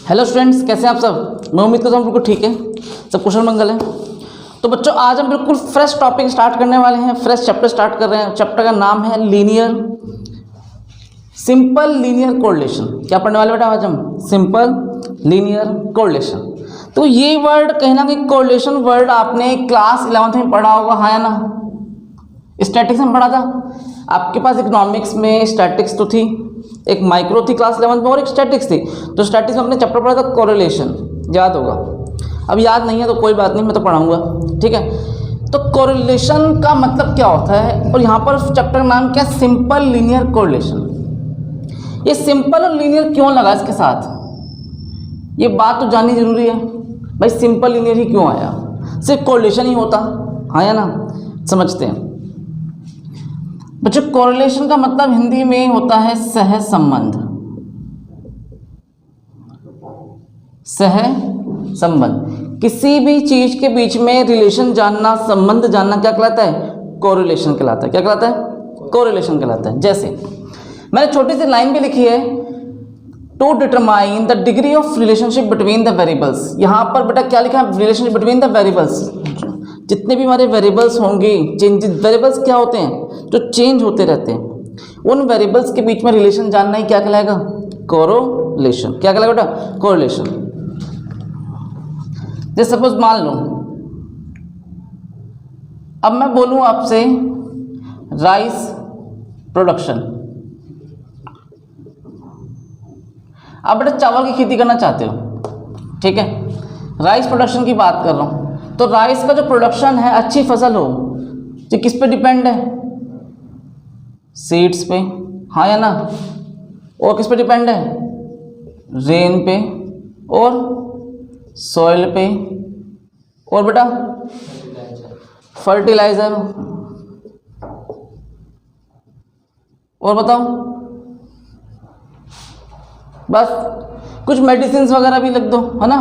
Hello students, कैसे हैं आप सब। मैं उम्मीद करता हूँ बिल्कुल ठीक है, सब कुशल मंगल है। तो बच्चों, आज हम बिल्कुल फ्रेश टॉपिक स्टार्ट करने वाले हैं, फ्रेश चैप्टर स्टार्ट कर रहे हैं। चैप्टर का नाम है लीनियर, सिंपल लीनियर कोरिलेशन। क्या पढ़ने वाले बेटा आज हम? Simple linear correlation. तो ये वर्ड कहीं ना कहीं कोरिलेशन वर्ड आपने क्लास 11th में पढ़ा होगा, हाँ या ना? स्टैटिक्स में पढ़ा था आपके पास। इकोनॉमिक्स में स्टैटिक्स तो थी, एक माइक्रो थी क्लास 11th में और एक स्टैटिक्स थी। तो स्टैटिक्स में अपने चैप्टर पढ़ा था कोरिलेशन, याद होगा। अब याद नहीं है तो कोई बात नहीं, मैं तो पढ़ाऊंगा, ठीक है। तो कोरिलेशन का मतलब क्या होता है, और यहाँ पर चैप्टर का नाम क्या है? Simple linear correlation. ये सिंपल और लीनियर क्यों लगा इसके साथ, ये बात तो जाननी जरूरी है भाई। सिंपल लीनियर ही क्यों आया? सिर्फ कोरिलेशन ही होता, हाँ या ना? समझते हैं बच्चों। कोरिलेशन का मतलब हिंदी में होता है सह संबंध। सह संबंध, किसी भी चीज के बीच में रिलेशन जानना, संबंध जानना क्या कहलाता है? कोरिलेशन कहलाता है। क्या कहलाता है? कोरिलेशन कहलाता है। जैसे मैंने छोटी सी लाइन भी लिखी है, to determine the degree of relationship between the variables. यहाँ पर बेटा क्या लिखा है? Relationship between the variables. जितने भी हमारे वेरिएबल्स होंगे, वेरिएबल्स क्या होते हैं? जो चेंज होते रहते हैं। उन वेरिएबल्स के बीच में रिलेशन जानना ही क्या कहलाएगा? कोरिलेशन। क्या कहलाएगा बेटा? कोरिलेशन। जैसे सपोज मान लो, अब मैं बोलूं आपसे राइस प्रोडक्शन। आप बेटा चावल की खेती करना चाहते हो, ठीक है। राइस प्रोडक्शन की बात कर रहा हूं। तो राइस का जो प्रोडक्शन है, अच्छी फसल हो, जो किस पे डिपेंड है? सीड्स पे, हाँ या ना? और किस पे डिपेंड है? रेन पे और सॉइल पे, और बेटा फर्टिलाइजर, और बताओ बस। कुछ मेडिसिन वगैरह भी लिख दो, है ना,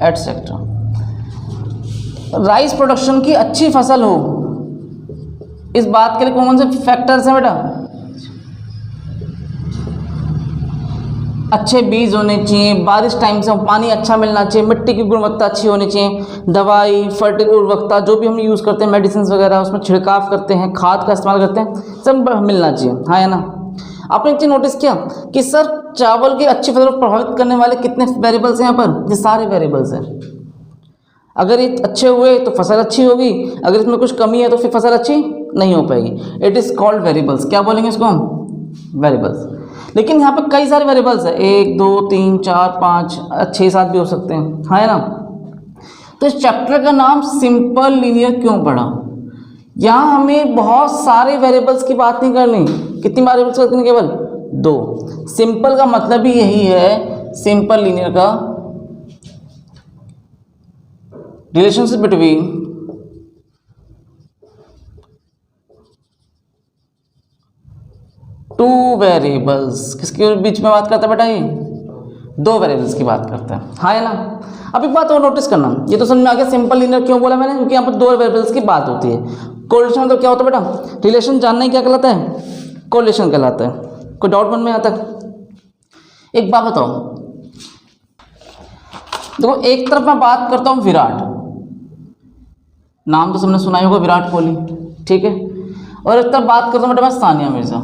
एटसेट्रा। राइस प्रोडक्शन की अच्छी फसल हो, इस बात के लिए कौन से फैक्टर्स हैं बेटा? अच्छे बीज होने चाहिए, बारिश टाइम से पानी अच्छा मिलना चाहिए, मिट्टी की गुणवत्ता अच्छी होनी चाहिए, दवाई, फर्टिलाइजर, उर्वरकता जो भी हम यूज़ करते हैं, मेडिसिन वगैरह उसमें छिड़काव करते हैं, खाद का इस्तेमाल करते हैं, सब मिलना चाहिए, हाँ या ना? आपने एक चीज़ नोटिस किया कि सर चावल की अच्छी फसल को प्रभावित करने वाले कितने वेरिएबल्स हैं यहाँ पर? ये सारे वेरिएबल्स हैं। अगर ये अच्छे हुए तो फसल अच्छी होगी, अगर इसमें कुछ कमी है तो फिर फसल अच्छी नहीं हो पाएगी। It is called variables. क्या बोलेंगे इसको हम? वेरिएबल्स। लेकिन यहाँ पे कई सारे वेरिएबल्स हैं, 1 2 3 4 5 6 7 भी हो सकते हैं, हाँ है ना? तो इस चैप्टर का नाम सिंपल लीनियर क्यों पड़ा? यहाँ हमें बहुत सारे वेरिएबल्स की बात नहीं करनी। कितनी वेरिएबल्स करनी? केवल 2। सिंपल का मतलब ही यही है, सिंपल लीनियर का रिलेशनशिप बिटवीन टू वेरिएबल्स। किसके बीच में बात करता है बेटा? ये 2 वेरिएबल्स की बात करता है, हाँ है ना? अब एक बात और नोटिस करना, ये तो समझ में आ गया सिंपल लीनियर क्यों बोला मैंने, क्योंकि यहाँ पर 2 वेरिएबल्स की बात होती है। कोरिलेशन मतलब क्या होता है बेटा? रिलेशन जानना ही क्या कहलाता है? कोरिलेशन कहलाता है। कोई डाउट मन में आता है? एक बात बताओ, देखो एक तरफ मैं बात करता हूँ विराट, नाम तो सबने सुना ही होगा, विराट कोहली, ठीक है। और एक तरफ बात करता हूँ बेटा मैं सानिया मिर्जा।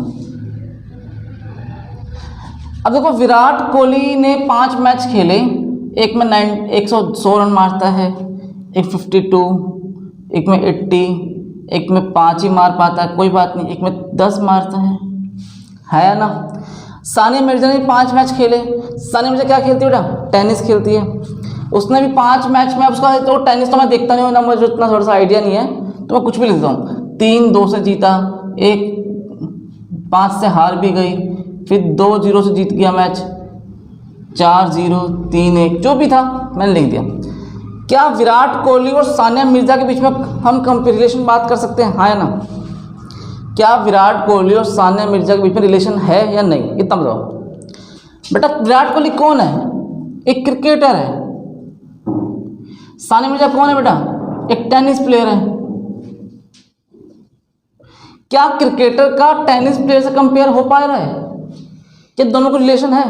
अब देखो विराट कोहली ने 5 मैच खेले, एक में 116 रन मारता है, एक 52, एक में 80, एक में 5 ही मार पाता है, कोई बात नहीं, एक में 10 मारता है ना? सानिया मिर्जा ने 5 मैच खेले। सानिया मिर्जा क्या खेलती है बेटा? टेनिस खेलती है। उसने भी 5 मैच में, अब उसका तो टेनिस तो मैं देखता नहीं हूँ ना, मुझे इतना थोड़ा सा आइडिया नहीं है, तो मैं कुछ भी लिखता हूँ। 3-2 से जीता, 5 से हार भी गई, फिर 2-0 से जीत गया मैच, 4-0, 3-1, जो भी था मैंने लिख दिया। क्या विराट कोहली और सानिया मिर्जा के बीच में हम कंपेरिजन बात कर सकते हैं, हाँ या ना? क्या विराट कोहली और सानिया मिर्जा के बीच में रिलेशन है या नहीं? इतना बताओ बेटा। विराट कोहली कौन है? एक क्रिकेटर है। सानिया मिर्जा कौन है बेटा? एक टेनिस प्लेयर है। क्या क्रिकेटर का टेनिस प्लेयर से कंपेयर हो पा रहा है? क्या दोनों को रिलेशन है?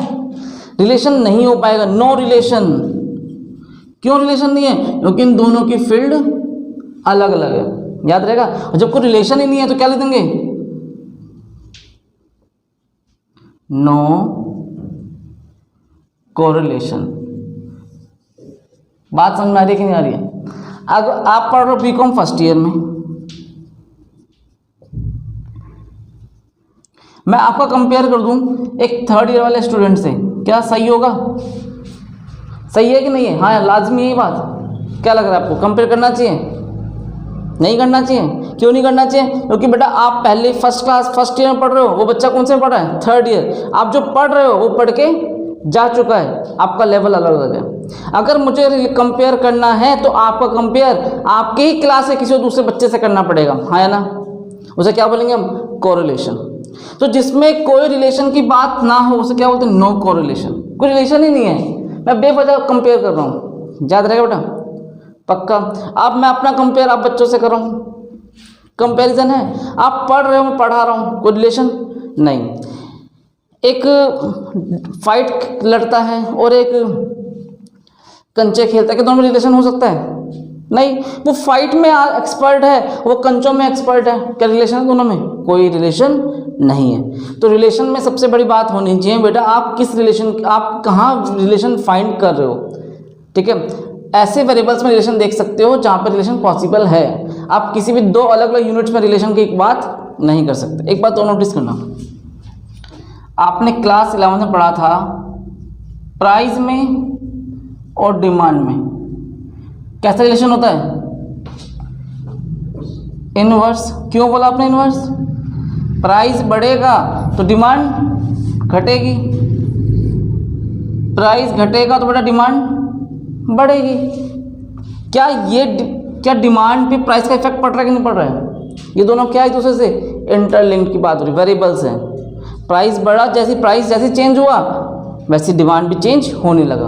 रिलेशन नहीं हो पाएगा, नो रिलेशन। क्यों रिलेशन नहीं है? क्योंकि इन दोनों की फील्ड अलग अलग है, याद रहेगा। और जब कोई रिलेशन ही नहीं है तो क्या लिख देंगे? No correlation. बात समझ में आ रही है कि नहीं आ रही है? अगर आप पढ़ रहे हो बीकॉम फर्स्ट ईयर में, मैं आपका कंपेयर कर दूं एक थर्ड ईयर वाले स्टूडेंट से, क्या सही होगा? सही है कि नहीं है? हाँ लाजमी है ये बात। क्या लग रहा है आपको, कंपेयर करना चाहिए? नहीं करना चाहिए। क्यों नहीं करना चाहिए? क्योंकि बेटा आप पहले फर्स्ट ईयर में पढ़ रहे हो, वो बच्चा कौन से में पढ़ रहा है? Third year. आप जो पढ़ रहे हो वो पढ़ के जा चुका है, आपका लेवल अलग अलग है। अगर मुझे कंपेयर करना है तो आपका कंपेयर आपके ही क्लास से किसी और दूसरे बच्चे से करना पड़ेगा, हाँ या ना? उसे क्या बोलेंगे हम? कोरिलेशन। तो जिसमें कोई रिलेशन की बात ना हो उसे क्या बोलते हैं? No correlation. कोई रिलेशन ही नहीं है, मैं बेवजह कंपेयर कर रहा हूँ। याद रहेगा बेटा, पक्का। अब मैं अपना कंपेयर आप बच्चों से कर रहा हूँ, कंपैरिजन है। आप पढ़ रहे हो, मैं पढ़ा रहा हूँ, कोई रिलेशन नहीं। एक फाइट लड़ता है और एक कंचे खेलता है, क्या दोनों में रिलेशन हो सकता है? नहीं। वो फाइट में एक्सपर्ट है, वो कंचों में एक्सपर्ट है, क्या रिलेशन है दोनों में? कोई रिलेशन नहीं है। तो रिलेशन में सबसे बड़ी बात होनी चाहिए बेटा, आप किस रिलेशन, आप कहाँ रिलेशन फाइंड कर रहे हो, ठीक है। ऐसे वेरिएबल्स में रिलेशन देख सकते हो जहाँ पर रिलेशन पॉसिबल है। आप किसी भी दो अलग अलग यूनिट्स में रिलेशन की एक बात नहीं कर सकते। एक बात और नोटिस करना, आपने क्लास 11 में पढ़ा था प्राइस में और डिमांड में कैसा रिलेशन होता है? इनवर्स। क्यों बोला आपने इनवर्स? प्राइस बढ़ेगा तो डिमांड घटेगी, प्राइस घटेगा तो बेटा डिमांड बढ़ेगी। क्या डिमांड पे प्राइस का इफेक्ट पड़ रहा है कि नहीं पड़ रहा है? ये दोनों क्या है दूसरे से इंटरलिंक्ड की बात हो रही, वेरिएबल्स हैं। प्राइस बढ़ा, जैसे चेंज हुआ वैसे डिमांड भी चेंज होने लगा।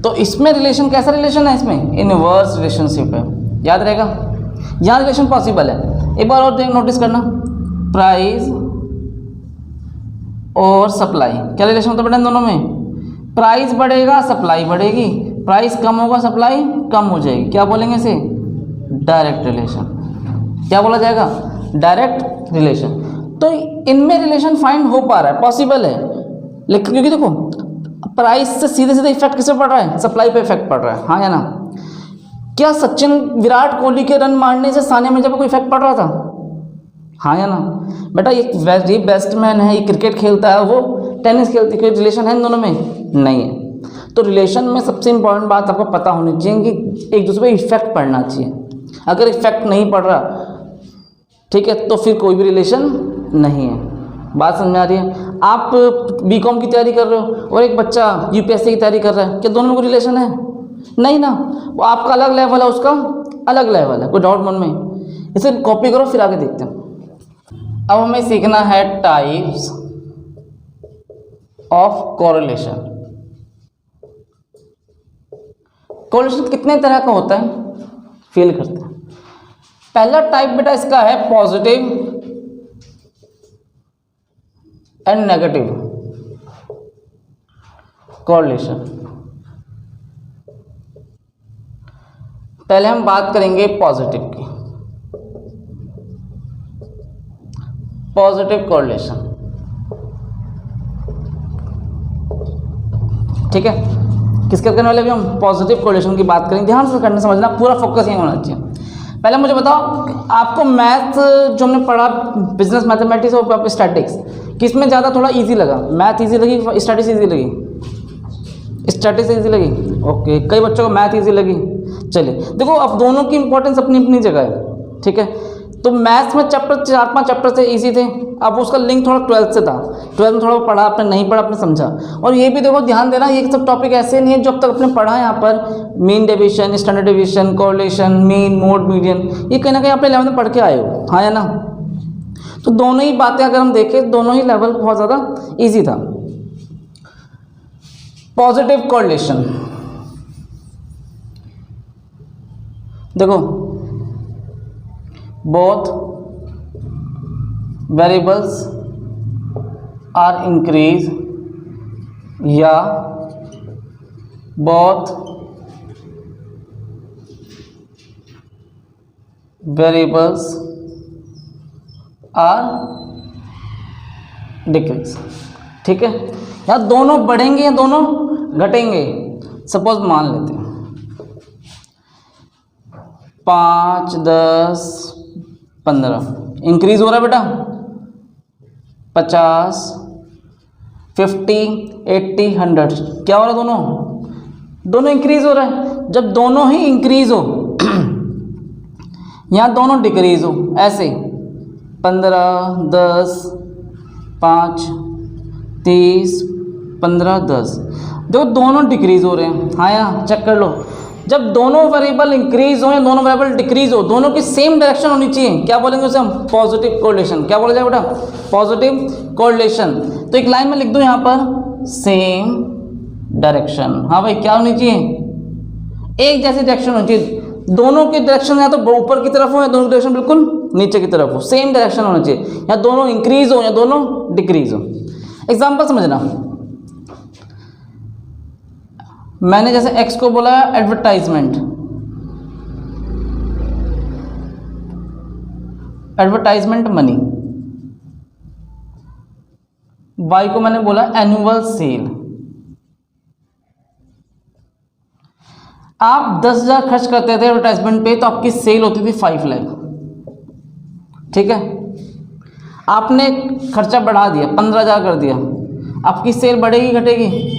तो इसमें रिलेशन कैसा रिलेशन है? इसमें इनवर्स रिलेशनशिप है, याद रहेगा। यहाँ रिलेशन पॉसिबल है। एक बार और नोटिस करना, प्राइस और सप्लाई, क्या रिलेशन होता है बेटा इन दोनों में? प्राइस बढ़ेगा सप्लाई बढ़ेगी, प्राइस कम होगा सप्लाई कम हो जाएगी। क्या बोलेंगे इसे? Direct relation. क्या बोला जाएगा? Direct relation. तो इनमें रिलेशन फाइंड हो पा रहा है, पॉसिबल है। लेकिन क्योंकि देखो प्राइस से सीधे सीधे इफेक्ट किस पे पड़ रहा है? सप्लाई पे इफेक्ट पड़ रहा है, हाँ या ना? क्या सचिन विराट कोहली के रन मारने से सानिया मिर्जा पर कोई इफेक्ट पड़ रहा था? हाँ या ना? बेटा ये वेरी बेस्ट मैन है, ये क्रिकेट खेलता है, वो टेनिस खेलती है, कोई रिलेशन है इन दोनों में? नहीं है। तो रिलेशन में सबसे इंपॉर्टेंट बात आपको पता होनी चाहिए कि एक दूसरे पे इफेक्ट पड़ना चाहिए। अगर इफेक्ट नहीं पड़ रहा, ठीक है, तो फिर कोई भी रिलेशन नहीं है। बात समझ में आ रही है? आप बीकॉम की तैयारी कर रहे हो और एक बच्चा यूपीएससी की तैयारी कर रहा है, क्या दोनों में कोई रिलेशन है? नहीं ना। वो आपका अलग लेवल है, उसका अलग लेवल है, कोई डाउट मन में? इसे कॉपी करो, फिर आगे देखते हैं। अब हमें सीखना है टाइप्स ऑफ कोरिलेशन। कोरिलेशन कितने तरह का होता है, फील करते हैं। पहला टाइप बेटा इसका है पॉजिटिव एंड नेगेटिव कोरिलेशन। पहले हम बात करेंगे पॉजिटिव की, पॉजिटिव कोरिलेशन, ठीक है। किसके करने वाले भी हम पॉजिटिव कोरिलेशन की बात करेंगे। ध्यान से करना, समझना, पूरा फोकस यही होना चाहिए। पहले मुझे बताओ, आपको मैथ जो हमने पढ़ा, बिजनेस मैथमेटिक्स और स्टैटिक्स, किसमें ज़्यादा थोड़ा इजी लगा? मैथ इजी लगी, स्टैटिक्स इजी लगी? स्टैटिक्स इजी लगी, ओके। कई बच्चों को मैथ इजी लगी। चलिए देखो, अब दोनों की इंपॉर्टेंस अपनी अपनी जगह है, ठीक है। तो मैथ्स में चैप्टर 4-5 चैप्टर से इजी थे, अब उसका लिंक थोड़ा 12th से था। 12th में थोड़ा पढ़ा आपने, नहीं पढ़ा आपने समझा। और ये भी देखो, ध्यान देना, ये सब टॉपिक ऐसे नहीं है जो अब तक आपने पढ़ा है यहाँ पर। Mean deviation, standard deviation, correlation, mean, mode, median, ये कहीं ना कहीं आपने 11th में पढ़ के आए हो, हाँ या ना? तो दोनों ही बातें अगर हम देखें, दोनों ही लेवल बहुत ज़्यादा ईजी था। पॉजिटिव कोरिलेशन देखो, both variables are increase या both variables are decrease। ठीक है, या दोनों बढ़ेंगे या दोनों घटेंगे। सपोज मान लेते हैं 5, 10, 15 इंक्रीज हो रहा है बेटा, 50, 50, 80, 100 क्या हो रहा है, दोनों इंक्रीज हो रहा है। जब दोनों ही इंक्रीज हो यहाँ दोनों डिक्रीज हो, ऐसे 15, 10, 5, 30, 15, 10 जो दोनों डिक्रीज हो रहे हैं। हाँ यहाँ चेक कर लो, जब दोनों वेरिएबल इंक्रीज हो या दोनों वेरिएबल डिक्रीज हो, दोनों की सेम डायरेक्शन होनी चाहिए। क्या बोलेंगे उसे हम, पॉजिटिव कोरिलेशन। क्या बोला जाए बेटा, पॉजिटिव कोरिलेशन। तो एक लाइन में लिख दूं यहाँ पर, सेम डायरेक्शन। हाँ भाई क्या होनी चाहिए, एक जैसी डायरेक्शन होनी चाहिए। दोनों की डायरेक्शन या तो ऊपर की तरफ हो या दोनों की डायरेक्शन बिल्कुल नीचे की तरफ हो, सेम डायरेक्शन होना चाहिए। या दोनों इंक्रीज हो या दोनों डिक्रीज हो। एग्जाम्पल समझना, मैंने जैसे एक्स को बोला एडवर्टाइजमेंट, एडवर्टाइजमेंट मनी, वाई को मैंने बोला एनुअल सेल। आप 10,000 खर्च करते थे एडवर्टाइजमेंट पे तो आपकी सेल होती थी 5 लाख। ठीक है, आपने खर्चा बढ़ा दिया, 15,000 कर दिया, आपकी सेल बढ़ेगी घटेगी,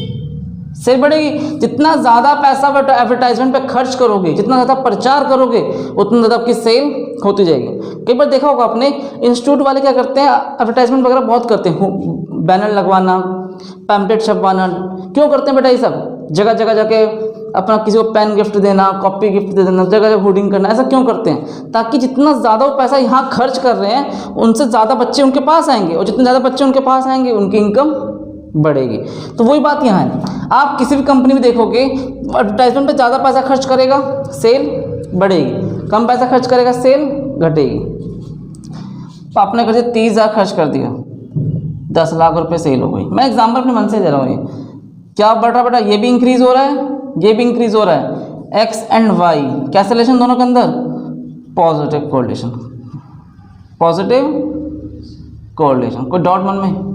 सेल बढ़ेगी। जितना ज़्यादा पैसा एडवर्टाइजमेंट पे खर्च करोगे, जितना ज़्यादा प्रचार करोगे, उतना ज़्यादा आपकी सेल होती जाएगी। कई बार देखा होगा आपने, इंस्टीट्यूट वाले क्या करते हैं, एडवर्टाइजमेंट वगैरह बहुत करते हैं, बैनर लगवाना, पैम्पलेट छपवाना। क्यों करते हैं बेटा ये सब, जगह जगह जाके अपना किसी को पेन गिफ्ट देना, कॉपी गिफ्ट दे देना, जगह जगह होर्डिंग करना। ऐसा क्यों करते हैं, ताकि जितना ज़्यादा वो पैसा यहाँ खर्च कर रहे हैं उनसे ज़्यादा बच्चे उनके पास आएंगे, और जितने ज़्यादा बच्चे उनके पास आएंगे उनकी इनकम बढ़ेगी। तो वही बात यहाँ है, आप किसी भी कंपनी में देखोगे एडवर्टाइजमेंट पे ज़्यादा पैसा खर्च करेगा सेल बढ़ेगी, कम पैसा खर्च करेगा सेल घटेगी। तो आपने कर दिया 30,000 खर्च कर दिया, 10 लाख रुपए सेल हो गई। मैं एग्जाम्पल अपने मन से दे रहा हूँ। ये क्या बढ़ रहा है बेटा, ये भी इंक्रीज हो रहा है, ये भी इंक्रीज हो रहा है। एक्स एंड वाई कैसे रिलेशन दोनों के अंदर, पॉजिटिव कोरिलेशन, पॉजिटिव कोरिलेशन। कोई डाउट मन में?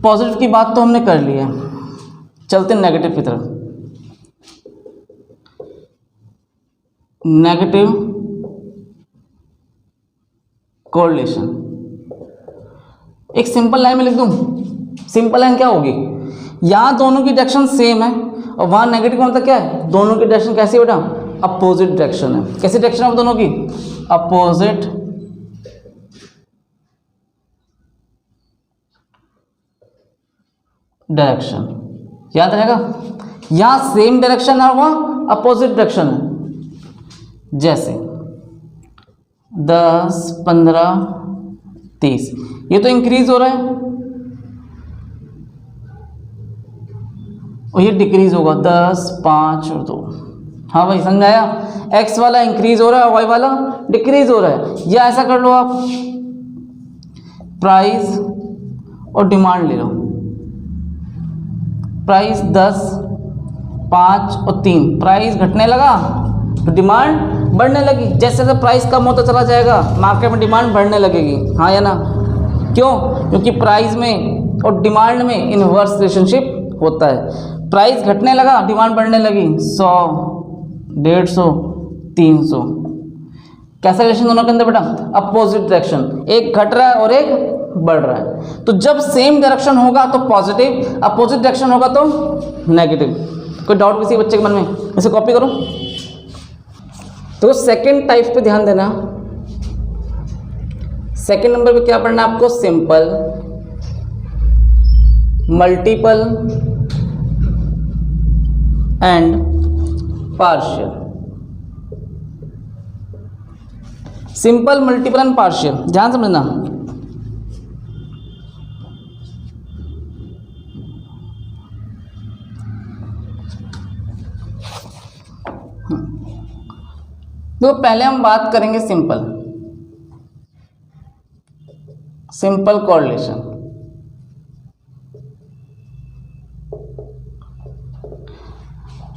पॉजिटिव की बात तो हमने कर ली है, चलते हैं नेगेटिव की तरफ। नेगेटिव कोरिलेशन एक सिंपल लाइन में लिख दूं। सिंपल लाइन क्या होगी, यहाँ दोनों की डायरेक्शन सेम है और वहाँ नेगेटिव मतलब क्या है, दोनों की डायरेक्शन कैसी है बेटा, अपोजिट डायरेक्शन है। कैसी डायरेक्शन है दोनों की, अपोजिट डायरेक्शन। याद रहेगा, यहाँ सेम डायरेक्शन है, वहाँ अपोजिट डायरेक्शन है। जैसे 10, 15, 30 ये तो इंक्रीज हो रहा है और ये डिक्रीज होगा, 10, 5 और 2। हाँ भाई समझ आया, एक्स वाला इंक्रीज हो रहा है, वाई वाला डिक्रीज हो रहा है। या ऐसा कर लो आप, प्राइस और डिमांड ले लो। प्राइस 10, 5 और 3, प्राइस घटने लगा तो डिमांड बढ़ने लगी। जैसे जैसे प्राइस कम होता चला जाएगा मार्केट में डिमांड बढ़ने लगेगी। हाँ या ना, क्यों? क्योंकि प्राइस में और डिमांड में इनवर्स रिलेशनशिप होता है। प्राइस घटने लगा डिमांड बढ़ने लगी, 100, 150, 300। कैसा रिलेशन दोनों के अंदर बेटा, अपोजिट डायरेक्शन, एक घट रहा है और एक बढ़ रहा है। तो जब सेम डायरेक्शन होगा तो पॉजिटिव, अपोजिट डायरेक्शन होगा तो नेगेटिव। कोई डाउट किसी बच्चे के मन में? इसे कॉपी करो। तो सेकंड टाइप पे ध्यान देना। सेकंड नंबर पे क्या पढ़ना है आपको, simple, multiple and partial. Simple, multiple and partial, ध्यान समझना। तो पहले हम बात करेंगे सिंपल, सिंपल कोरिलेशन।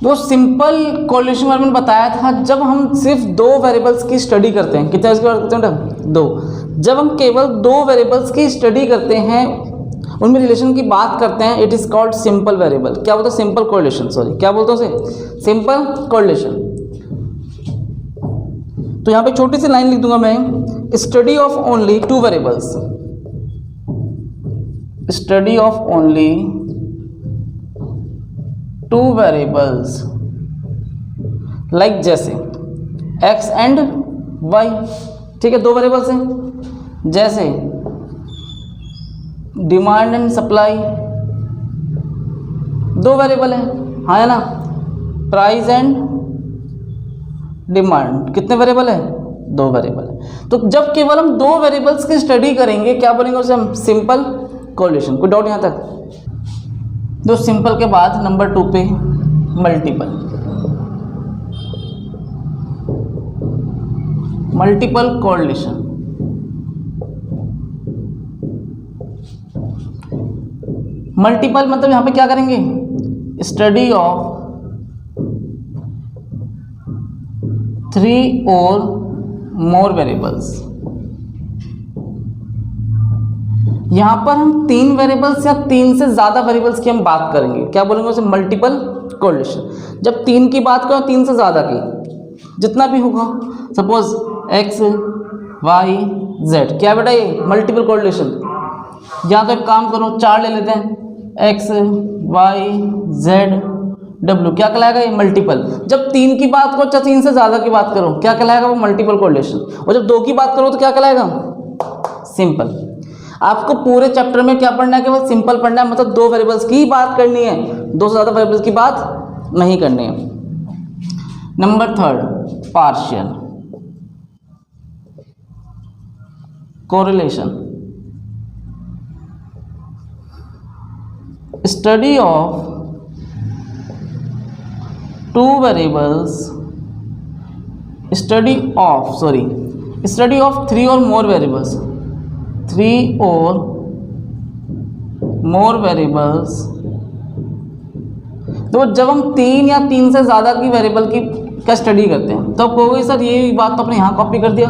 वो सिंपल कोरिलेशन मैंने बताया था, जब हम सिर्फ दो वेरिएबल्स की स्टडी करते हैं, कितने इसकी बात करते हैं बेटा, दो। जब हम केवल दो वेरिएबल्स की स्टडी करते हैं, उनमें रिलेशन की बात करते हैं, it is called simple variable. क्या बोलते हैं? सिंपल कोरिलेशन, सॉरी क्या बोलते हैं उसे? Simple correlation. तो यहाँ पे छोटी सी लाइन लिख दूंगा मैं, study of only two variables, study of only two variables, like जैसे x एंड y, ठीक है, दो वेरिएबल्स हैं, जैसे डिमांड एंड सप्लाई, दो वेरिएबल है, हाँ है ना, प्राइस एंड डिमांड, कितने वेरिएबल है? दो वेरिएबल है। तो जब केवल हम दो वेरिएबल्स की स्टडी करेंगे, क्या बोलेंगे उसे हम? Simple correlation. कोई डाउट यहाँ तक? दो सिंपल के बाद नंबर 2 पे मल्टीपल, मल्टीपल कोरिलेशन। मल्टीपल मतलब यहां पे क्या करेंगे? स्टडी ऑफ 3 और मोर वेरिएबल्स। यहां पर हम 3 वेरिएबल्स या 3 से ज़्यादा वेरिएबल्स की हम बात करेंगे, क्या बोलेंगे उसे? Multiple correlation. जब 3 की बात करो, 3 से ज़्यादा की, जितना भी होगा, सपोज x y z, क्या बेटा ये? Multiple correlation. या तो एक काम करो, 4 ले लेते हैं, x y z w, क्या कहलाएगा ये? मल्टीपल। जब 3 की बात करो, चाहे 3 से ज़्यादा की बात करो, क्या कहलाएगा वो? Multiple correlation. और जब 2 की बात करो तो क्या कहलाएगा? सिंपल। आपको पूरे चैप्टर में क्या पढ़ना है? केवल सिंपल पढ़ना है, मतलब दो वेरिएबल्स की बात करनी है, दो से ज़्यादा वेरिएबल्स की बात नहीं करनी है। Number 3, partial correlation, study of two variables, study of 3 और मोर वेरिएबल्स, 3 और मोर वेरिएबल्स। तो जब हम 3 या 3 से ज़्यादा की वेरिएबल की का स्टडी करते हैं, तो कहोगे सर ये बात तो आपने यहाँ कॉपी कर दिया,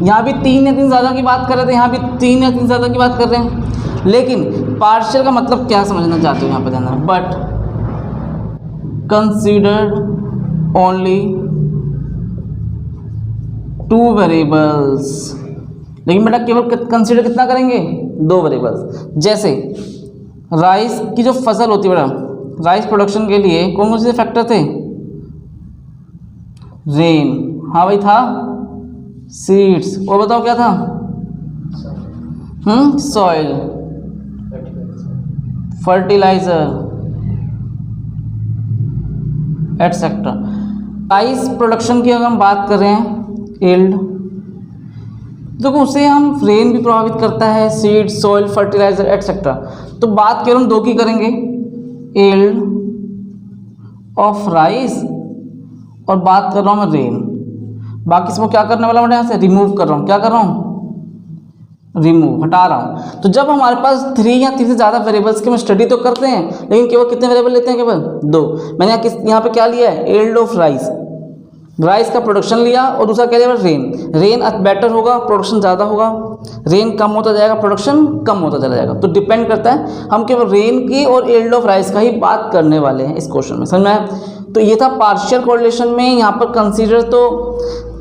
यहाँ भी 3 या 3 से ज़्यादा की बात कर रहे थे, यहाँ भी 3 या 3 से ज़्यादा की बात कर रहे हैं। लेकिन पार्शियल का मतलब क्या समझना चाहते हो यहाँ पर ध्यान, बट कंसीडर्ड ओनली 2 वेरिएबल्स। लेकिन बेटा केवल कंसीडर कितना करेंगे? 2 वेरिएबल्स। जैसे राइस की जो फसल होती है बेटा, राइस प्रोडक्शन के लिए कौन कौन से फैक्टर थे? रेन, हाँ भाई था, सीड्स, और बताओ क्या था? Soil, fertilizer etcetera. Rice production की अगर हम बात कर रहे हैं, यील्ड, देखो उसे हम रेन भी प्रभावित करता है, सीड, सॉइल, फर्टिलाइजर एटसेट्रा। तो बात केवल हम 2 की करेंगे, यील्ड ऑफ राइस, और बात कर रहा हूँ मैं रेन। बाकी इसमें क्या करने वाला हूँ? यहाँ से रिमूव कर रहा हूँ, क्या कर रहा हूँ? रिमूव, हटा रहा हूँ। तो जब हमारे पास 3 या 3 से ज़्यादा वेरिएबल्स की हम स्टडी तो करते हैं, लेकिन केवल कितने वेरिएबल लेते हैं? केवल 2। मैंने यहाँ पे क्या लिया है? यील्ड ऑफ राइस, राइस का प्रोडक्शन लिया, और दूसरा क्या लिया? रेन। रेन बेटर होगा, प्रोडक्शन ज़्यादा होगा, रेन कम होता जाएगा, प्रोडक्शन कम होता चला जाएगा। तो डिपेंड करता है, हम केवल रेन की और यील्ड ऑफ राइस का ही बात करने वाले हैं इस क्वेश्चन में, समझ में आया? तो ये था पार्शियल कोरिलेशन में। यहाँ पर कंसीडर तो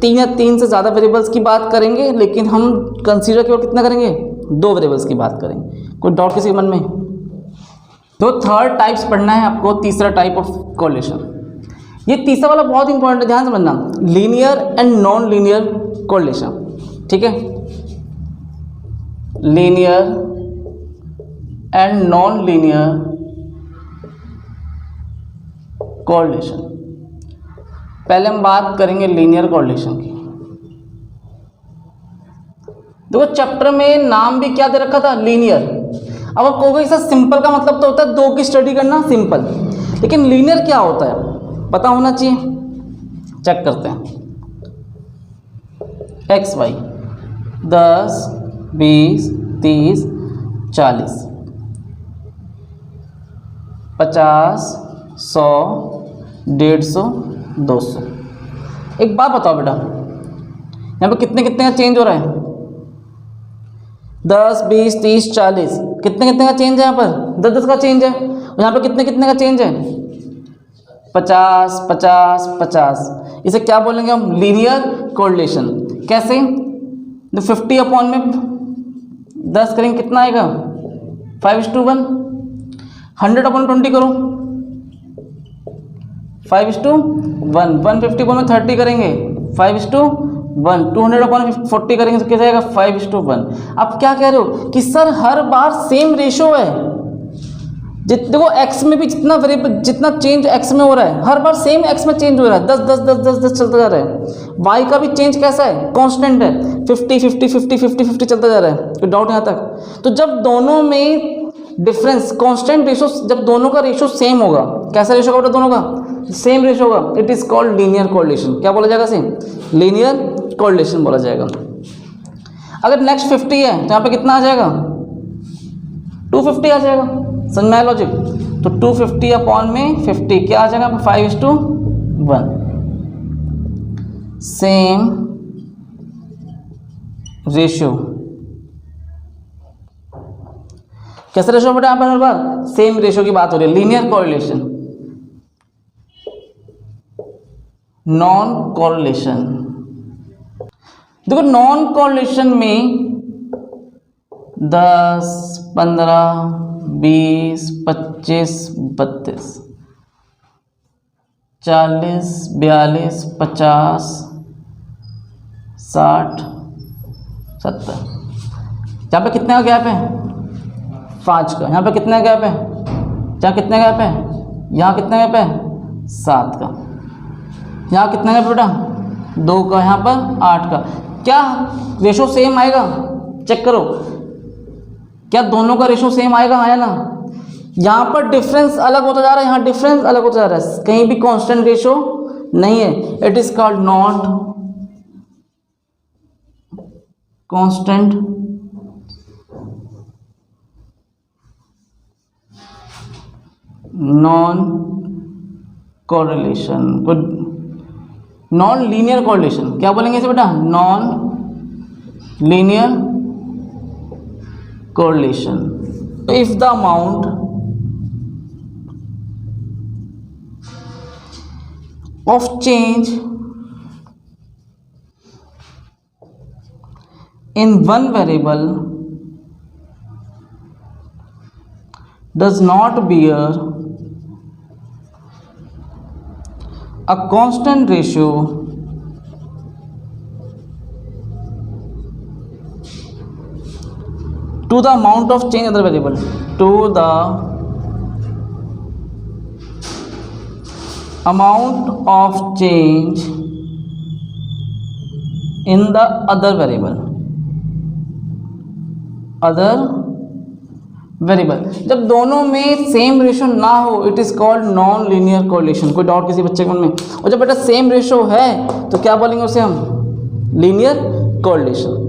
3 या 3 से ज़्यादा वेरिएबल्स की बात करेंगे, लेकिन हम कंसीडर केवल कितना करेंगे? 2 वेरिएबल्स की बात करेंगे। कोई डाउट किसी के मन में? तो 3rd टाइप्स पढ़ना है आपको, तीसरा टाइप ऑफ कोरिलेशन। ये तीसरा वाला बहुत इंपॉर्टेंट है, ध्यान समझना, linear and non linear correlation, ठीक है? Linear and non linear correlation. पहले हम बात करेंगे लीनियर कोरिलेशन की। देखो चैप्टर में नाम भी क्या दे रखा था? लीनियर। अब आप कहोगे सर सिंपल का मतलब तो होता है 2 की स्टडी करना, सिंपल, लेकिन लीनियर क्या होता है पता होना चाहिए। चेक करते हैं, एक्स वाई 10 20 30 40 50 100 150 200। एक बात बताओ बेटा, यहाँ पे कितने कितने का चेंज हो रहा है? 10 20 30 40, कितने कितने का चेंज है? यहाँ पर 10 10 का चेंज है। और यहाँ पे कितने कितने का चेंज है? 50 50 50। इसे क्या बोलेंगे हम? Linear correlation. कैसे? तो 50 अपॉन में 10 करेंगे कितना आएगा? 5:1। 100 अपॉन 20 करो 5:1। 150 अपॉन में 30 करेंगे 5:1। 200 अपॉन 40 करेंगे तो क्या जाएगा? 5:1। अब क्या कह रहे हो कि सर हर बार सेम रेशो है। देखो एक्स में भी जितना वेरिएबल, जितना चेंज एक्स में हो रहा है, हर बार सेम एक्स में चेंज हो रहा है, 10 10 10 10 10 चलता जा रहा है। वाई का भी चेंज कैसा है? कांस्टेंट है, 50 50 50 50 50 चलता जा रहा है। कोई डाउट यहाँ तक? तो जब दोनों में डिफरेंस कांस्टेंट रेशो, जब दोनों का रेशो सेम होगा, कैसा रेशो होगा दोनों का? सेम रेशो होगा, it is called linear correlation. क्या बोला जाएगा इसे? लीनियर कोरिलेशन बोला जाएगा। अगर नेक्स्ट 50 है तो यहाँ पे कितना आ जाएगा? 250 आ जाएगा। समझ में आया लॉजिक? तो 250 अपॉन में 50 क्या आ जाएगा? 5:1। Same ratio. कैसे रेशियो बेटा? यहाँ पर हर बार सेम रेशियो की बात हो रही है। Linear correlation, non correlation. देखो नॉन कोरिलेशन में 10 15 20 25 32 40 42 50 60 70। यहाँ पे कितने का गैप है? 5 का। यहाँ पे कितने गैप है? यहाँ कितने गैप है? यहाँ कितने गैप है? 7 का। यहाँ कितने गैप बेटा? 2 का। यहाँ पर 8 का। क्या रेशो सेम आएगा? चेक करो, क्या दोनों का रेशो सेम आएगा? आया ना? यहाँ पर डिफरेंस अलग होता जा रहा है, यहाँ डिफरेंस अलग होता जा रहा है, कहीं भी कांस्टेंट रेशो नहीं है। It is called not constant non correlation, non linear correlation. क्या बोलेंगे इसे बेटा? Non linear correlation. If the amount of change in one variable does not bear a constant ratio to the amount of change in other variable, to the amount of change in the other variable, other variable. जब दोनों में same ratio ना हो, it is called non linear correlation. कोई doubt किसी बच्चे के मन में? और जब बेटा सेम रेशो है तो क्या बोलेंगे उसे हम? Linear correlation.